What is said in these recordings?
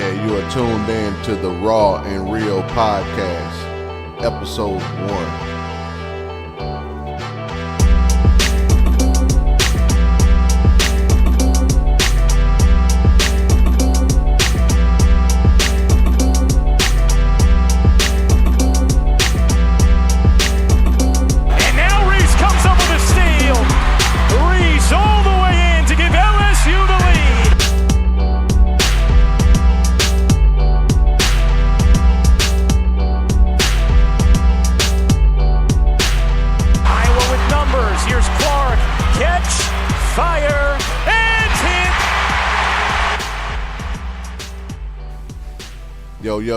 Yeah, you are tuned in to the Raw and Real Podcast, Episode 1.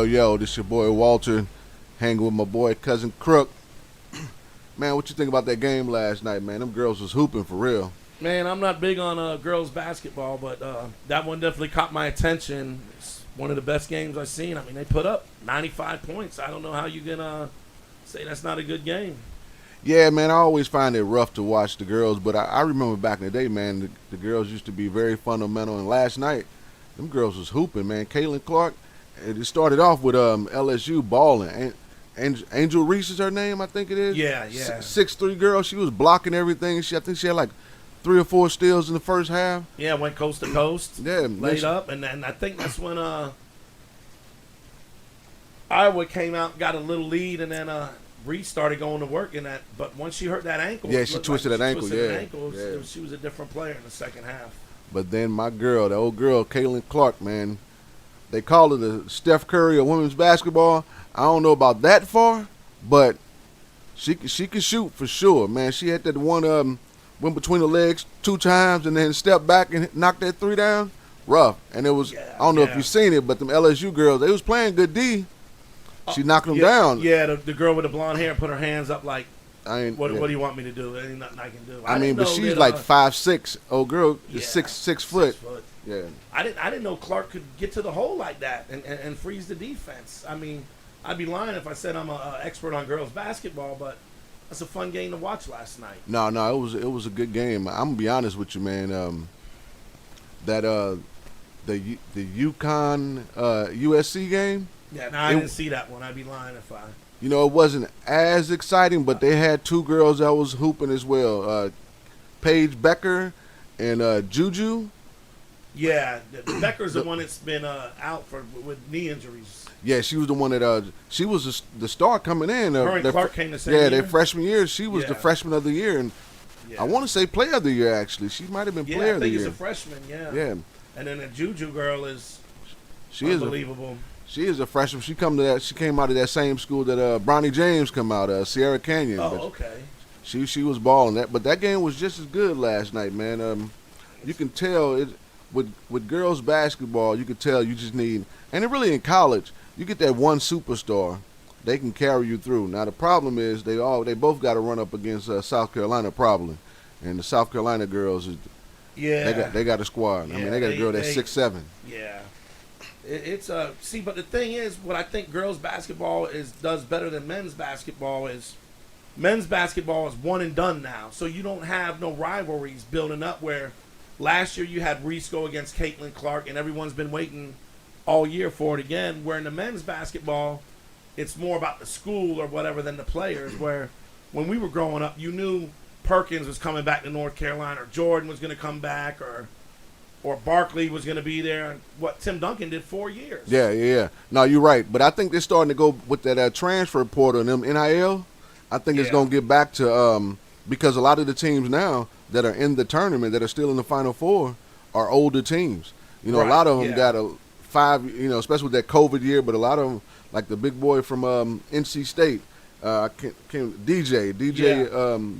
Yo, this your boy Walter, hanging with my boy Cousin Crook. Man, what you think about that game last night, man? Them girls was hooping for real. Man, I'm not big on girls basketball, but that one definitely caught my attention. It's one of the best games I've seen. I mean, they put up 95 points. I don't know how you can say that's not a good game. Yeah, man, I always find it rough to watch the girls, but I remember back in the day, man, the girls used to be very fundamental, and last night, them girls was hooping, man. Caitlin Clark. It started off with LSU balling. Angel Reese is her name, I think it is. Yeah. 6'3" girl. She was blocking everything. I think she had like 3 or 4 steals in the first half. Yeah, went coast to coast. Yeah, laid up, and I think that's when Iowa came out, got a little lead, and then Reese started going to work in that. But once she hurt that ankle, yeah, she twisted that ankle. She was a different player in the second half. But then my girl, the old girl, Caitlin Clark, man. They call her the Steph Curry of women's basketball. I don't know about that far, but she can shoot for sure, man. She had that one went between the legs 2 times and then stepped back and knocked that 3 down. Rough. And it was, I don't know if you've seen it, but them LSU girls, they was playing good D. She knocked them down. Yeah, the girl with the blonde hair put her hands up like, what do you want me to do? There ain't nothing I can do. I mean, but she's like 5'6". Old girl is 6 foot. Yeah, I didn't know Clark could get to the hole like that and freeze the defense. I mean, I'd be lying if I said I'm an expert on girls basketball, but that's a fun game to watch last night. No, it was a good game. I'm gonna be honest with you, man. The UConn USC game. Yeah, I didn't see that one. I'd be lying if I. You know, it wasn't as exciting, but they had 2 girls that was hooping as well. Paige Becker and Juju. Yeah, Becker's the one that's been out with knee injuries. Yeah, she was the one that she was the star coming in. Her and Clark came the same year. Yeah, their freshman year, she was the freshman of the year, and I want to say player of the year actually. She might have been player of the year. I think she's a freshman. Yeah. And then the Juju girl is unbelievable. She is a freshman. She came out of that same school that Bronny James come out of, Sierra Canyon. Oh, okay. She was balling that, but that game was just as good last night, man. You can tell it. With girls basketball, you could tell you just need, and really in college, you get that one superstar, they can carry you through. Now the problem is they both got to run up against South Carolina probably, and the South Carolina girls they got a squad. I mean they got a girl that's 6'7". Yeah, it's but the thing is, what I think girls basketball does better than men's basketball is one and done now, so you don't have no rivalries building up where. Last year you had Reese go against Caitlin Clark, and everyone's been waiting all year for it again. Where in the men's basketball, it's more about the school or whatever than the players. Where when we were growing up, you knew Perkins was coming back to North Carolina, or Jordan was going to come back, or Barkley was going to be there. What Tim Duncan did 4 years. Yeah. No, you're right. But I think they're starting to go with that transfer portal and them NIL. I think it's going to get back to because a lot of the teams now that are in the tournament that are still in the Final Four are older teams. You know, a lot of them got a 5, especially with that COVID year, but a lot of them, like the big boy from NC State, DJ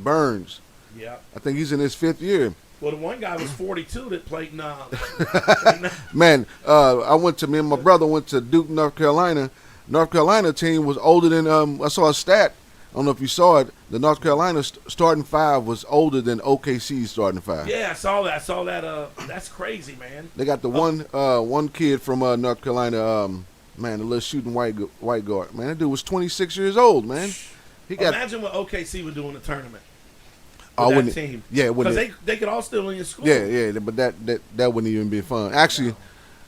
Burns. Yeah. I think he's in his 5th year. Well, the one guy was 42 that played now. Man, me and my brother went to Duke, North Carolina. North Carolina team was older than, I saw a stat. I don't know if you saw it. The North Carolina starting 5 was older than OKC's starting 5. Yeah, I saw that. That's crazy, man. They got the one kid from North Carolina, man, the little shooting white guard. Man, that dude was 26 years old, man. Imagine what OKC would do in the tournament. That team. Yeah, because they could all still in your school. Yeah, but that wouldn't even be fun. Actually,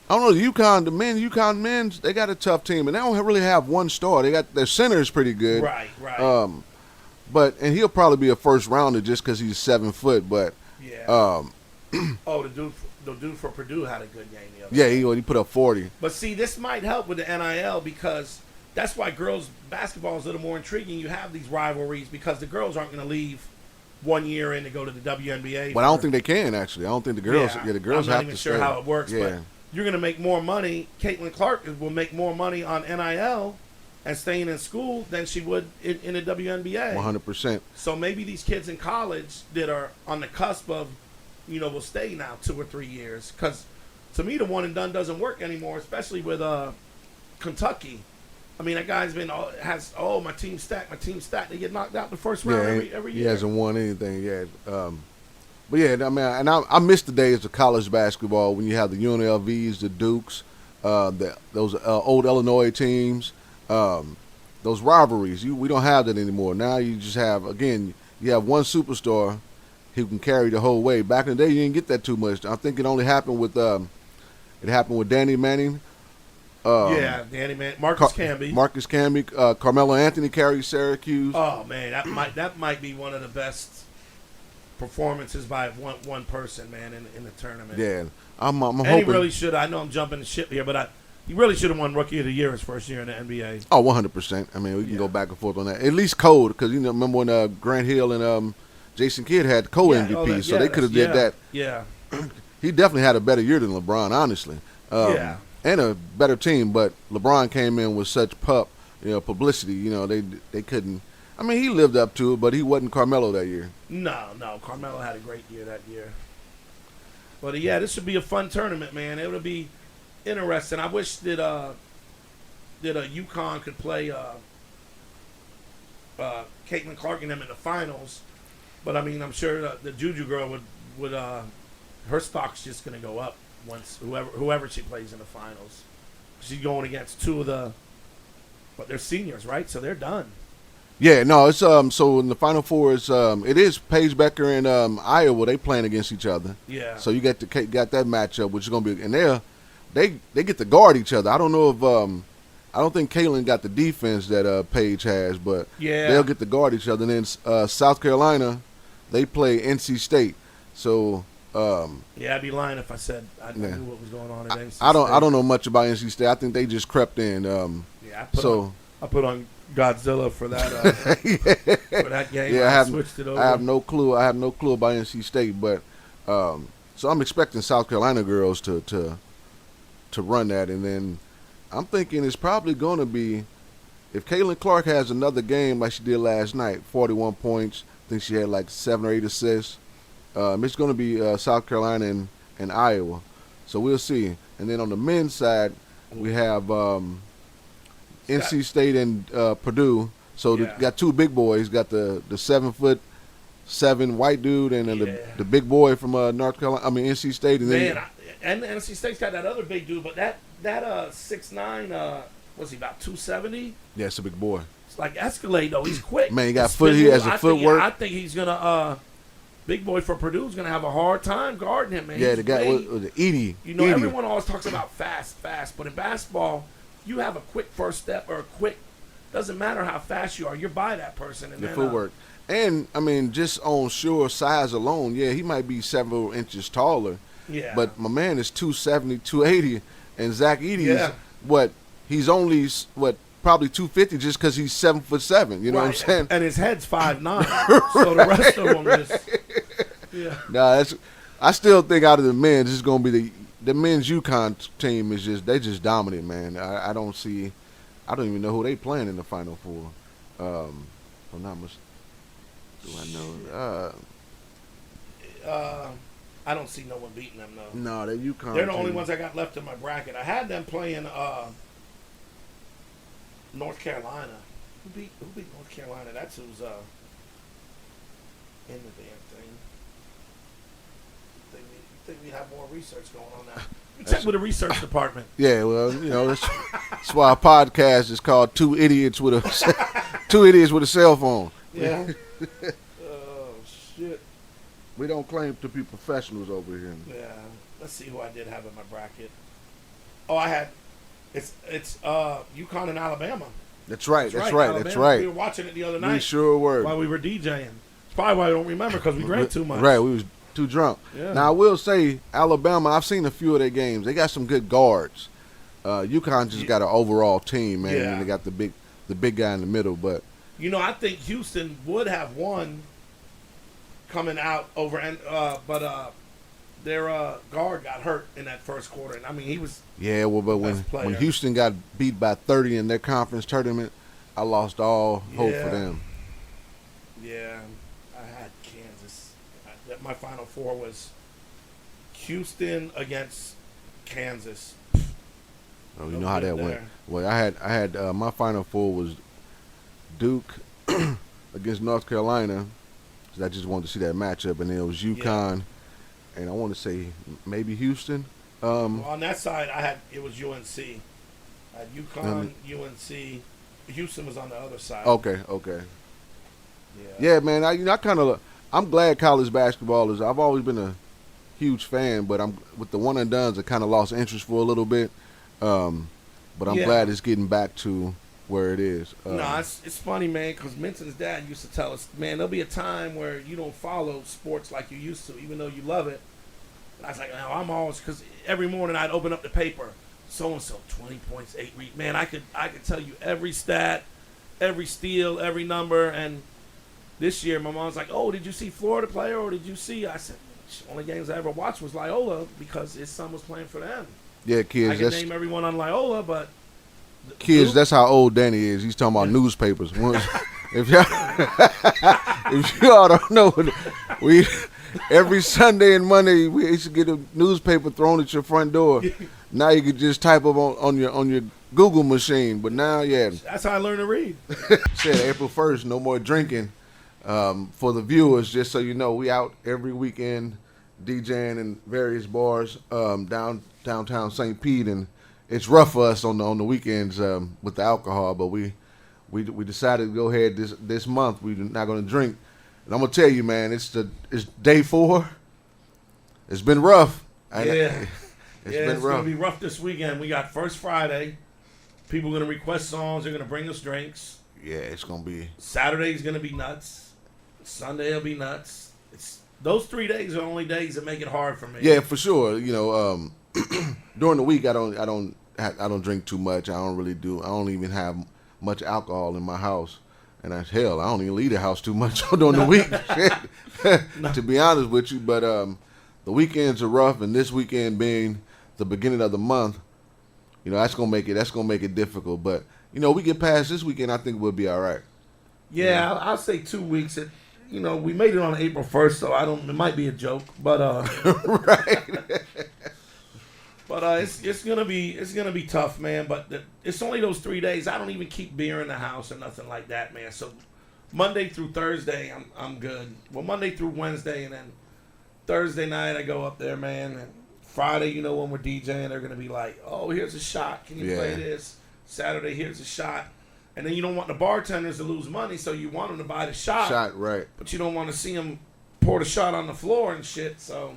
I don't know. UConn men's, they got a tough team, and they don't really have one star. They got their center is pretty good. Right. And he'll probably be a first rounder just because he's 7 foot. But Yeah. The dude for Purdue had a good game the other yeah, day. he put up 40. But see, this might help with the NIL because that's why girls basketball is a little more intriguing. You have these rivalries because the girls aren't going to leave 1 year in to go to the WNBA. But I don't think they can actually. I don't think the girls. Yeah, the girls have to stay. I'm not even sure how it works. Yeah. But you're going to make more money. Caitlin Clark will make more money on NIL and staying in school than she would in the WNBA. 100%. So maybe these kids in college that are on the cusp of, will stay now 2 or 3 years. Because to me, the one and done doesn't work anymore, especially with Kentucky. I mean, that guy's my team stacked. They get knocked out the first round every year. He hasn't won anything yet. But yeah, I mean, and I miss the days of college basketball when you have the UNLVs, the Dukes, those old Illinois teams, those rivalries. We don't have that anymore. Now you just have you have one superstar who can carry the whole way. Back in the day, you didn't get that too much. I think it only happened with Danny Manning. Danny Manning, Marcus Camby, Carmelo Anthony carried Syracuse. Oh man, that might be one of the best performances by one person, man, in the tournament. Yeah, I'm hoping. And he really should. I know I'm jumping the ship here, but he really should have won Rookie of the Year his first year in the NBA. Oh, 100%. I mean, we can go back and forth on that. At least Code, because remember when Grant Hill and Jason Kidd had co-MVP, so they could have did that. Yeah. He definitely had a better year than LeBron, honestly. And a better team, but LeBron came in with such publicity. They couldn't. I mean, he lived up to it, but he wasn't Carmelo that year. No, Carmelo had a great year that year. But yeah, this should be a fun tournament, man. It would be interesting. I wish that UConn could play Caitlin Clark and them in the finals. But I mean, I'm sure the Juju girl would her stock's just gonna go up once whoever she plays in the finals. She's going against but they're seniors, right? So they're done. Yeah, no, it's so in the Final Four it is Paige Becker and Iowa. They playing against each other. Yeah. So you got that matchup, which is gonna be, and they get to guard each other. I don't know if I don't think Caitlin got the defense that Paige has, but they'll get to guard each other. And then South Carolina, they play NC State. So I'd be lying if I said I knew what was going on at NC State. I don't know much about NC State. I think they just crept in. I put on Godzilla for that for that game. Yeah, switched it over. I have no clue about NC State, but so I'm expecting South Carolina girls to run that, and then I'm thinking it's probably going to be if Caitlin Clark has another game like she did last night, 41 points. I think she had like 7 or 8 assists. It's going to be South Carolina and Iowa, so we'll see. And then on the men's side, we have NC State and Purdue. So got two big boys. Got the 7'7" white dude and then the big boy from North Carolina. I mean NC State, and then and NC State's got that other big dude, but that 6'9", was he about 270? Yeah, it's a big boy. It's like Escalade though. He's quick. Man, he has the footwork. I think he's gonna big boy for Purdue's gonna have a hard time guarding him, man. Yeah, the guy was Edie. Everyone always talks about fast, but in basketball, you have a quick first step or doesn't matter how fast you are, you're by that person. And the footwork. And, I mean, just on sure size alone, he might be several inches taller. Yeah. But my man is 270, 280, and Zach Edey is he's only probably 250 just because he's 7'7". You know what I'm saying? And his head's 5'9". So the rest of them just Nah, I still think out of the men's, it's going to be the men's UConn team is they just dominant, man. I don't even know who they playing in the Final Four. I'm not much. Do I know? I don't see no one beating them, though. No, they're UConn. They're the only ones I got left in my bracket. I had them playing North Carolina. Who beat North Carolina? That's who's in the damn thing. Think we have more research going on now. Check with the research department. Yeah, well, that's why our podcast is called Two Idiots with a Cell Phone. Yeah. Oh shit. We don't claim to be professionals over here. Yeah. Let's see who I did have in my bracket. Oh, I had. It's UConn and Alabama. That's right. That's Alabama. right. We were watching it the other night. We sure were. While we were DJing. It's probably why I don't remember because we drank too much. Right, we was too drunk. Yeah. Now I will say, Alabama. I've seen a few of their games. They got some good guards. UConn just got an overall team, man. Yeah. And they got the big guy in the middle. But I think Houston would have won coming out over, but their guard got hurt in that first quarter, and I mean he was. Yeah, well, but when Houston got beat by 30 in their conference tournament, I lost all hope for them. Yeah, I had Kansas. My Final Four was Houston against Kansas. Oh, you know how that went. Well, I had my Final Four was Duke against North Carolina, because I just wanted to see that matchup, and then it was UConn, and I want to say maybe Houston. Well, on that side, it was UNC. I had UConn, UNC. Houston was on the other side. Okay. Yeah, man. I'm glad college basketball is. I've always been a huge fan, but I'm with the one and dones. I kind of lost interest for a little bit. But I'm glad it's getting back to where it is. No, it's funny, man, because Minson's dad used to tell us, man, there'll be a time where you don't follow sports like you used to, even though you love it. And I was like, no, I'm always, because every morning I'd open up the paper, so-and-so, 20 points, 8 rebounds. Man, I could tell you every stat, every steal, every number. And this year, my mom's like, oh, did you see Florida play, or did you see? I said, only games I ever watched was Loyola because his son was playing for them. Yeah, kids. I can name everyone on Loyola, but kids, that's how old Danny is. He's talking about newspapers. If y'all don't know, we every Sunday and Monday we used to get a newspaper thrown at your front door. Now you could just type them on your Google machine. But now, that's how I learned to read. Said April 1st, no more drinking. For the viewers, just so you know, we out every weekend DJing in various bars downtown St. Pete, and it's rough for us on the weekends with the alcohol. But we decided to go ahead this month. We're not going to drink, and I'm gonna tell you, man, it's day 4. It's been rough. It's been rough. Gonna be rough this weekend. We got First Friday. People are gonna request songs. They're gonna bring us drinks. Yeah, it's gonna be. Saturday's gonna be nuts. Sunday will be nuts. Those 3 days are the only days that make it hard for me. Yeah, for sure. During the week I don't drink too much. I don't even have much alcohol in my house. And I don't even leave the house too much during the week. To be honest with you, but the weekends are rough, and this weekend being the beginning of the month, that's gonna make it difficult. But we get past this weekend, I think we'll be all right. Yeah, I'll say 2 weeks. We made it on April 1st, so it might be a joke, but right. But it's gonna be tough, man. But it's only those 3 days. I don't even keep beer in the house or nothing like that, man. So Monday through Thursday, I'm good. Well, Monday through Wednesday, and then Thursday night I go up there, man. And Friday, when we're DJing, they're gonna be like, "Oh, here's a shot. Can you play this?" Saturday, here's a shot. And then you don't want the bartenders to lose money, so you want them to buy the shot. Right. But you don't want to see them pour the shot on the floor and shit. So.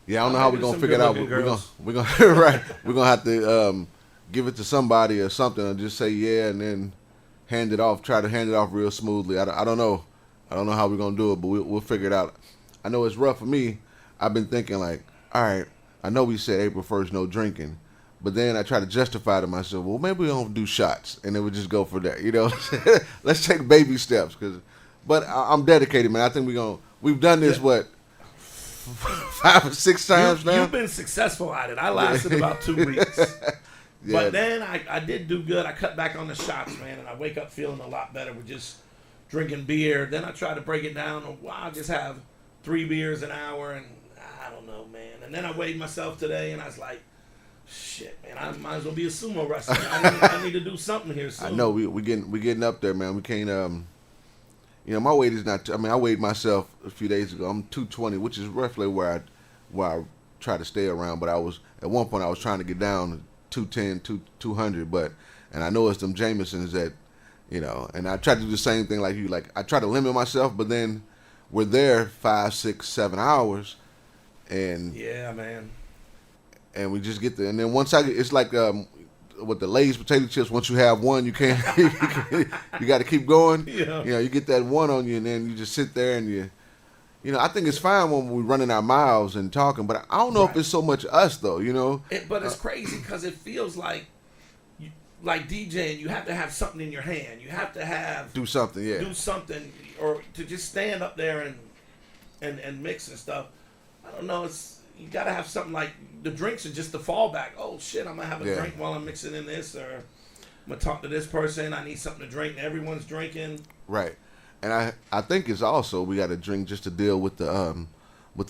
Yeah, I don't know how we're gonna figure it out. We're gonna right. We're gonna have to give it to somebody or something, and just say yeah, and then hand it off. Try to hand it off real smoothly. I don't know. I don't know how we're gonna do it, but we'll figure it out. I know it's rough for me. I've been thinking like, all right, I know we said April 1st no drinking, but then I try to justify to myself, well, maybe we don't do shots, and then we just go for that. Let's take baby steps, but I'm dedicated, man. I think we've done this what. 5 or 6 times now. You've been successful at it. I lasted about 2 weeks. But then I did do good. I cut back on the shots, man, and I wake up feeling a lot better with just drinking beer. Then I try to break it down. I'll just have 3 beers an hour, and I don't know, man. And then I weighed myself today, and I was like, shit, man, I might as well be a sumo wrestler. I need to do something here soon. I know. We getting up there, man. We can't... my weight is not. I weighed myself a few days ago. I'm 220, which is roughly where I try to stay around. But at one point I was trying to get down to 210, 200. And I know it's them Jamesons that, And I try to do the same thing like you. Like I try to limit myself, but then we're there 5, 6, 7 hours, and yeah, man. and we just get and then once it's like with the Lay's potato chips. Once you have one, you can't. You got to keep going. Yeah. You know, you get that one on you, and then you just sit there and you know, I think it's fine when we're running our mouths and talking, but I don't know if it's so much us though. You know, but it's crazy because it feels like DJing, you have to have something in your hand. You have to do something, do something, or to just stand up there and mix and stuff. I don't know. You got to have something like the drinks are just the fallback. Oh shit, I'm gonna have a drink while I'm mixing in this, or I'm gonna talk to this person. I need something to drink. And everyone's drinking. Right, and I think it's also we got to drink just to deal with the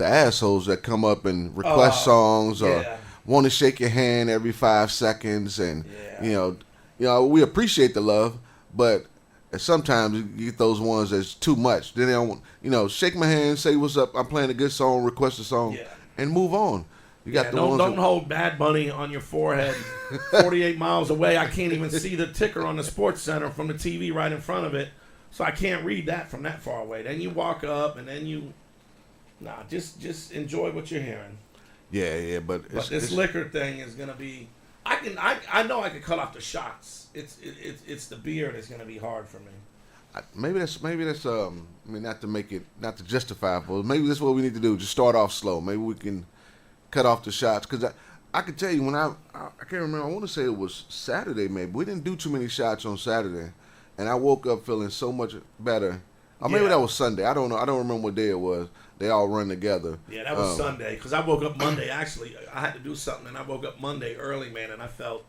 assholes that come up and request songs or want to shake your hand every 5 seconds, and you know we appreciate the love, but sometimes you get those ones that's too much. Then they don't, shake my hand, say what's up. I'm playing a good song, request a song, and move on. You got the ones don't hold Bad Bunny on your forehead, 48 miles away. I can't even see the ticker on the Sports Center from the TV right in front of it, so I can't read that from that far away. Then you walk up, and then just enjoy what you're hearing. Yeah, but this liquor thing is gonna be. I know I could cut off the shots. It's the beer that's gonna be hard for me. Maybe that's I mean, not to justify, but maybe that's what we need to do. Just start off slow. Maybe we can cut off the shots, because I can tell you when I can't remember. I want to say it was Saturday. Maybe we didn't do too many shots on Saturday, and I woke up feeling so much better. Or maybe that was Sunday. I don't know. I don't remember what day it was. They all run together. Yeah, that was Sunday, because I woke up Monday. Actually, I had to do something, and I woke up Monday early, man, and I felt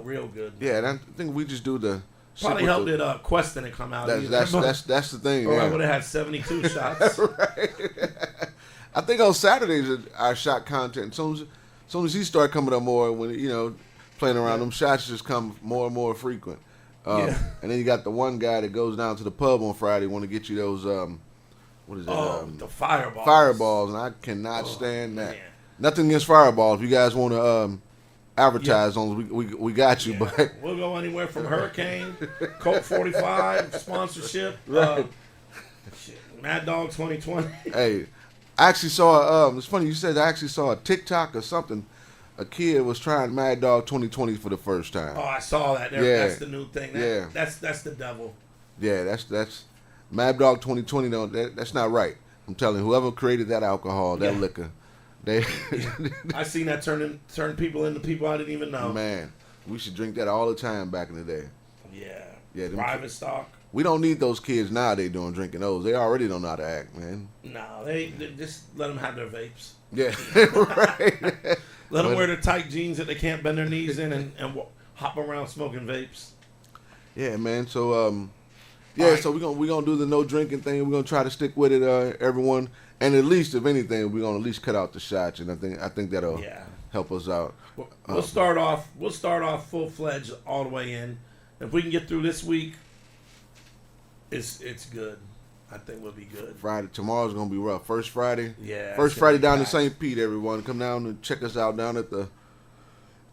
real good. Yeah, and I think we just do the. Probably helped it Quest didn't come out. That's the thing. Or I would have had 72 shots. Right. I think on Saturdays our shot content. As soon as he start coming up more, when playing around, them shots just come more and more frequent. And then you got the one guy that goes down to the pub on Friday, want to get you those what is it? The fireballs. Fireballs, and I cannot stand that. Man. Nothing against fireballs. If you guys want to advertise on us, we got you. But we'll go anywhere from Hurricane, Coke 45 sponsorship, right. Mad Dog 2020. Hey, I actually saw. It's funny you said. I actually saw a TikTok or something. A kid was trying Mad Dog 2020 for the first time. Oh, I saw that. That's the new thing. That's the devil. Yeah, that's Mad Dog 2020. Though that's not right. I'm telling you, whoever created that alcohol, that liquor, I seen that turn people into people I didn't even know. Man, we should drink that all the time back in the day. Yeah. Private stock. We don't need those kids nowadays doing drinking those. They already don't know how to act, man. No, they just let them have their vapes. Yeah, right. Let them wear the tight jeans that they can't bend their knees in and hop around smoking vapes. Yeah, man. So, so we're gonna do the no drinking thing. We're gonna try to stick with it, everyone. And at least, if anything, we're gonna at least cut out the shots, and I think that'll help us out. We'll start off full fledged all the way in. If we can get through this week, it's good. I think we'll be good. Friday, tomorrow's gonna be rough. First Friday, First Friday down to St. Pete. Everyone, come down and check us out down at the.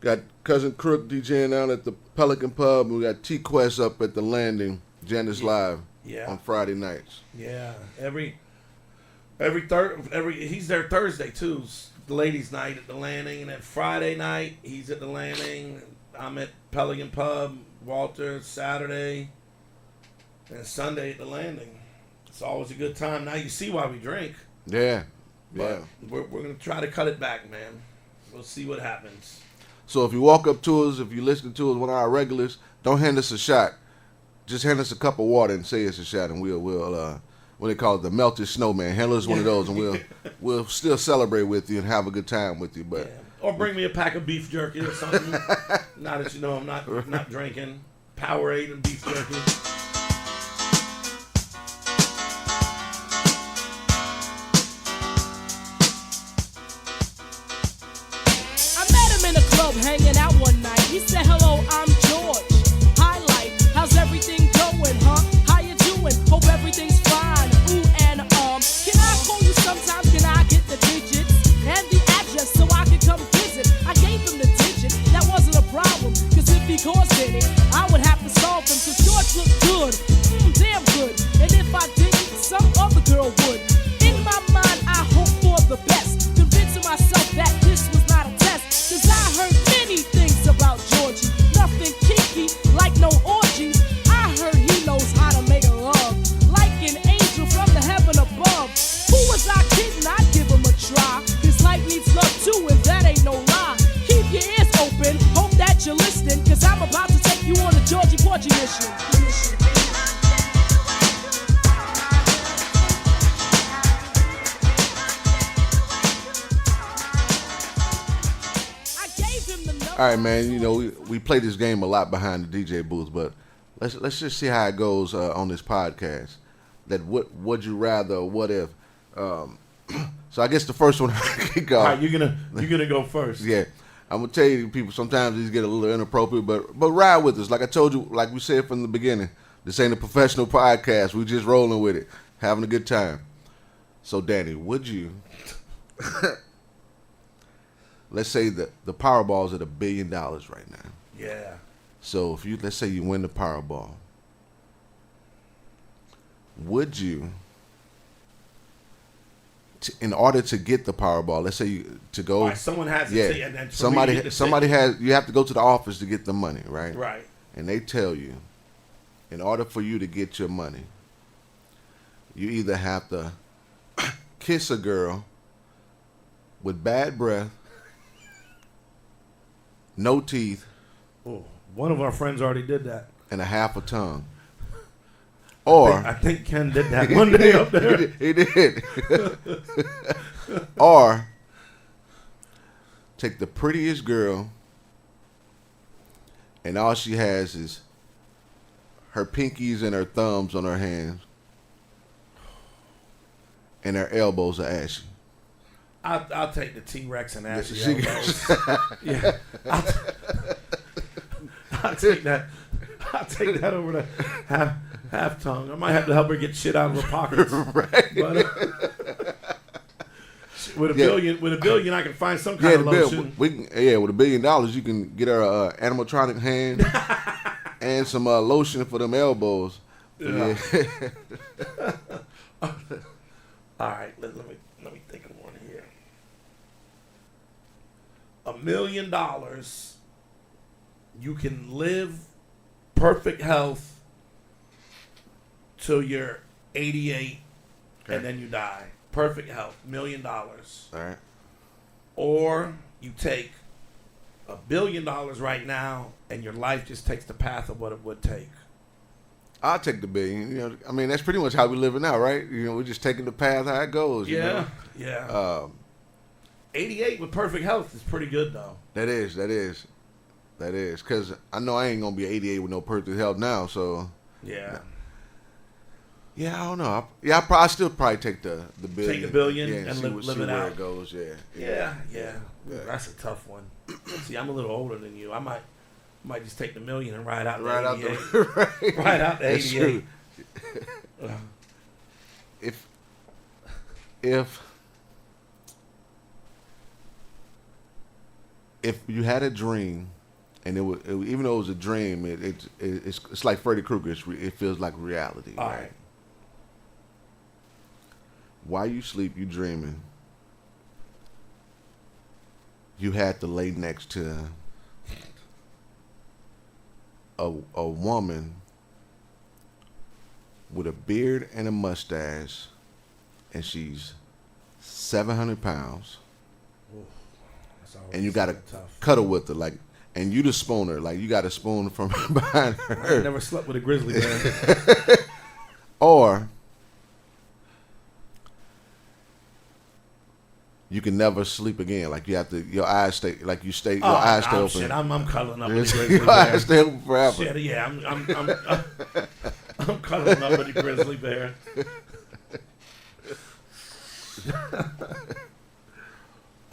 Got Cousin Crook DJing down at the Pelican Pub. And we got T Quest up at the Landing. Janice Live. On Friday nights. Yeah, he's there Thursday too. The ladies' night at the Landing, and then Friday night he's at the Landing. I'm at Pelican Pub. Walter Saturday, and Sunday at the Landing. It's always a good time. Now you see why we drink. Yeah. But we're going to try to cut it back, man. We'll see what happens. So if you walk up to us, if you listen to us, one of our regulars, don't hand us a shot. Just hand us a cup of water and say it's a shot, and we'll what they call it, the melted snowman. Hand us one of those, and we'll still celebrate with you and have a good time with you. But or bring me a pack of beef jerky or something. Now that you know I'm not drinking. Powerade and beef jerky. Hanging out one night, he said, "Hello, I'm George. Hi, life. How's everything going, huh? How you doing? Hope everything's fine. Ooh and can I call you sometimes? Can I get the digits and the address so I can come visit?" I gave him the digit. That wasn't a problem, cause if he caused any, I would have to solve them. Cause George looked good, damn good. And if I didn't, some other girl would. In my mind, I hope for the best, convincing myself that this was not a test. your mission. I gave him the number. All right, man. You know we play this game a lot behind the DJ booth, but let's just see how it goes on this podcast. That would you rather or what if? So I guess the first one I kick off. All right, you're gonna go first. Yeah, I'm gonna tell you, people. Sometimes these get a little inappropriate, but ride with us. Like I told you, like we said from the beginning, this ain't a professional podcast. We just rolling with it, having a good time. So, Danny, would you? Let's say the Powerball's at $1 billion right now. Yeah. So if let's say you win the Powerball, would you? In order to get the Powerball, let's say to go, All right, someone has to say, and then somebody has. You have to go to the office to get the money, right? Right. And they tell you, in order for you to get your money, you either have to kiss a girl with bad breath, no teeth, Oh, one of our friends already did that. and a half a tongue, or I think Ken did that one day up there. he did. Or take the prettiest girl, and all she has is her pinkies and her thumbs on her hands, and her elbows are ashy. I'll take the T-Rex and ashy She- elbows. Yeah, I'll take that. I'll take that over to half tongue. I might have to help her get shit out of her pockets. Right. But, with a billion, I can find some kind Yeah, of the bill. lotion. With $1 billion, you can get her animatronic hand and some lotion for them elbows. Yeah. All right, let me think of one here. $1 million, you can live perfect health till you're 88, Okay. and then you die. Perfect health, $1 million. All right. Or you take $1 billion right now, and your life just takes the path of what it would take. I'll take the $1 billion. You know, I mean, that's pretty much how we living now, right? You know, we're just taking the path how it goes. You know? Yeah. 88 with perfect health is pretty good, though. That is. Because I know I ain't gonna be 88 with no perfect health now. So Yeah. yeah, I don't know. I still probably take the billion. Take the billion yeah, and see live where it out. it goes. Yeah. Yeah. That's a tough one. See, I'm a little older than you. I might just take the $1 million and ride out to 88. Right. Ride out to That's 88. true. If you had a dream, and even though it was a dream, it's like Freddy Krueger. It feels like reality. All right. While you sleep, you dreaming. You had to lay next to a woman with a beard and a mustache, and she's 700 pounds. And you got to tough. cuddle with her, like, and you the spooner, like you got a spoon from behind I her. never slept with a grizzly bear. Or you can never sleep again. Like you have to, your eyes stay, like you stay, your eyes stay open. Shit, I'm cuddling up with a grizzly Your eyes bear. stay open forever. Shit, yeah, I'm cuddling up with a grizzly bear.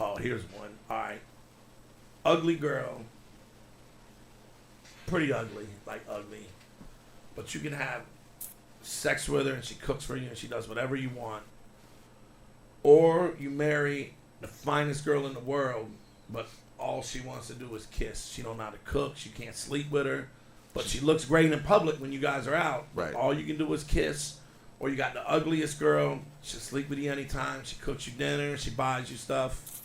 Oh, here's one. All right. Ugly girl. Pretty ugly, like ugly. But you can have sex with her and she cooks for you and she does whatever you want. Or you marry the finest girl in the world, but all she wants to do is kiss. She don't know how to cook. She can't sleep with her. But she looks great in public when you guys are out. Right. All you can do is kiss. Or you got the ugliest girl. She'll sleep with you anytime. She cooks you dinner. She buys you stuff.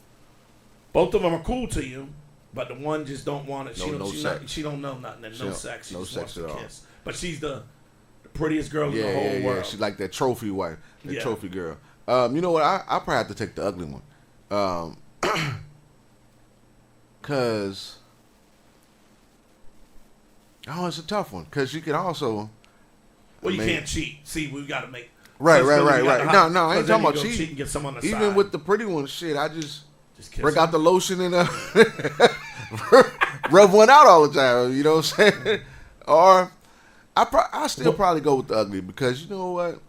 Both of them are cool to you, but the one just don't want it. She don't know nothing. And no sex. She no just sex wants at to all. kiss. But she's the prettiest girl in the whole world. She's like that trophy wife, that Yeah. trophy girl. You know what? I probably have to take the ugly one. Cause Oh, it's a tough one because you can also. Well, you can't cheat. See, we got to make. Right. No, I ain't talking about cheating. Cheat and get some on the Even side. with the pretty ones, shit, I just kiss break out the lotion and rub one out all the time. You know what I'm saying? Or I still probably go with the ugly because you know what?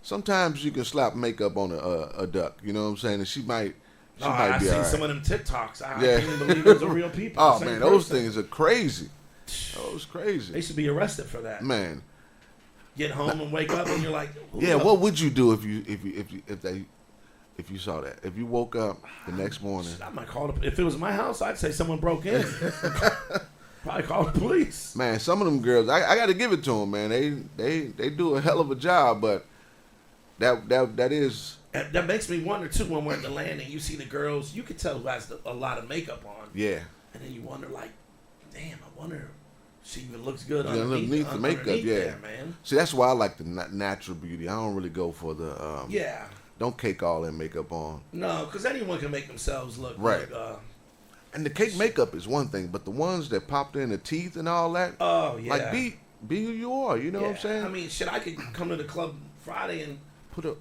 Sometimes you can slap makeup on a duck. You know what I'm saying? And she might be I've seen all right. some of them TikToks. I can't even believe those are real people. Oh man, those things are crazy. Those crazy. They should be arrested for that. Man. Get home and wake up and you're like, yeah. What would you do if you saw that? If you woke up the next morning, I might call if it was my house. I'd say someone broke in. Probably call the police. Man, some of them girls, I got to give it to them, man. They do a hell of a job, but that is. That makes me wonder too. When we're at the landing, you see the girls. You can tell who has a lot of makeup on. Yeah. And then you wonder, like, damn, I wonder. She even looks good underneath the makeup, yeah. There, man. See, that's why I like the natural beauty. I don't really go for the Don't cake all that makeup on. No, because anyone can make themselves look right. And the cake makeup is one thing, but the ones that popped in the teeth and all that. Oh yeah. Like be who you are. You know what I'm saying? I mean, shit. I could come to the club Friday and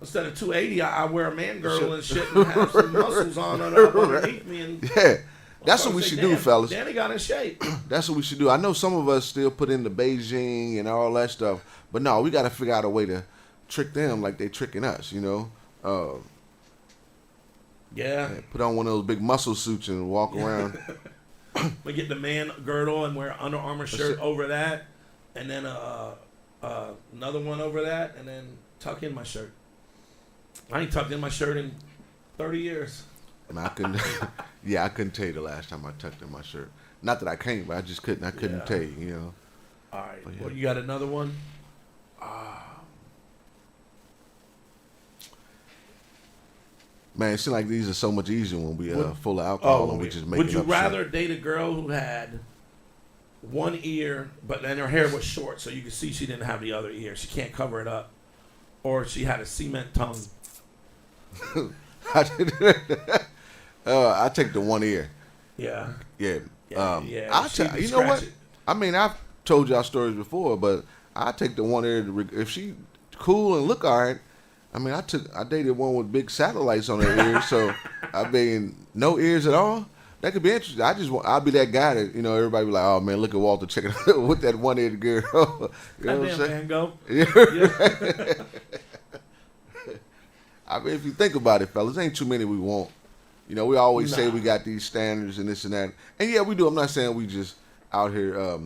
instead of 280, I wear a man girdle and shit and have some muscles on underneath me. And yeah. That's what we should do, fellas. Danny got in shape. That's what we should do. I know some of us still put in the Beijing and all that stuff, but no, we got to figure out a way to trick them like they tricking us, you know? Yeah. Put on one of those big muscle suits and walk around. We get the man girdle and wear Under Armour shirt over that, and then another one over that, and then tuck in my shirt. I ain't tucked in my shirt in 30 years. I couldn't. Yeah, I couldn't tell you the last time I tucked in my shirt. Not that I can't, but I just couldn't. I couldn't tell you. You know. All right. Yeah. Well, you got another one? Man, it seems like these are so much easier when we full of alcohol and we just make. Would you rather date a girl who had one ear, but then her hair was short, so you could see she didn't have the other ear? She can't cover it up, or she had a cement tongue? I take the one ear. Yeah. Yeah. You know what? I mean, I've told y'all stories before, but I take the one ear. If she cool and look all right. I mean, I dated one with big satellites on her ears, so I mean, no ears at all. That could be interesting. I'll be that guy that, you know, everybody be like, oh man, look at Walter checking out with that one-eared girl. You know what I'm saying? Van Gogh. Yeah. I mean, if you think about it, fellas, ain't too many we want. You know, we always say we got these standards and this and that. And yeah, we do. I'm not saying we just out here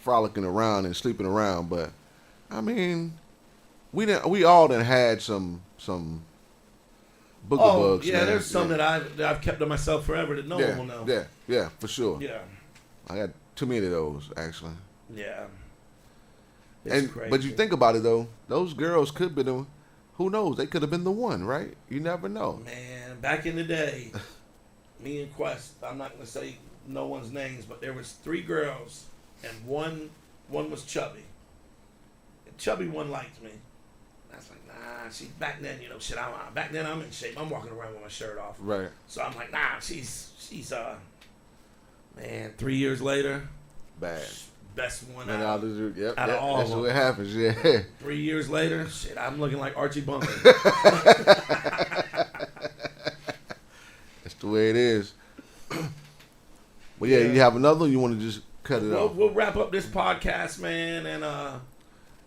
frolicking around and sleeping around, but I mean, we all done had some booger bugs. Yeah, man. there's some that I've kept to myself forever that no one will know. Yeah, for sure. Yeah. I got too many of those, actually. Yeah. Crazy. But you think about it, though, those girls could be the, who knows, they could have been the one, right? You never know. Man, back in the day, me and Quest, I'm not going to say no one's names, but there was 3 girls, and one was chubby. And chubby one liked me. I was like, nah, she, back then, you know, shit, back then I'm in shape. I'm walking around with my shirt off. Right. So I'm like, nah, she's man, 3 years later. Bad. Best one out out of all that's of them. what happens, yeah. 3 years later, shit, I'm looking like Archie Bunker. That's the way it is. Well, yeah, you have another one, you want to just cut it off? We'll wrap up this podcast, man, and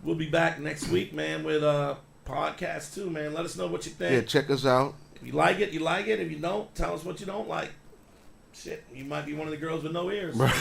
we'll be back next week, man, with podcast 2, man. Let us know what you think. Yeah, check us out. If you like it, you like it. If you don't, tell us what you don't like. Shit, you might be one of the girls with no ears. Right.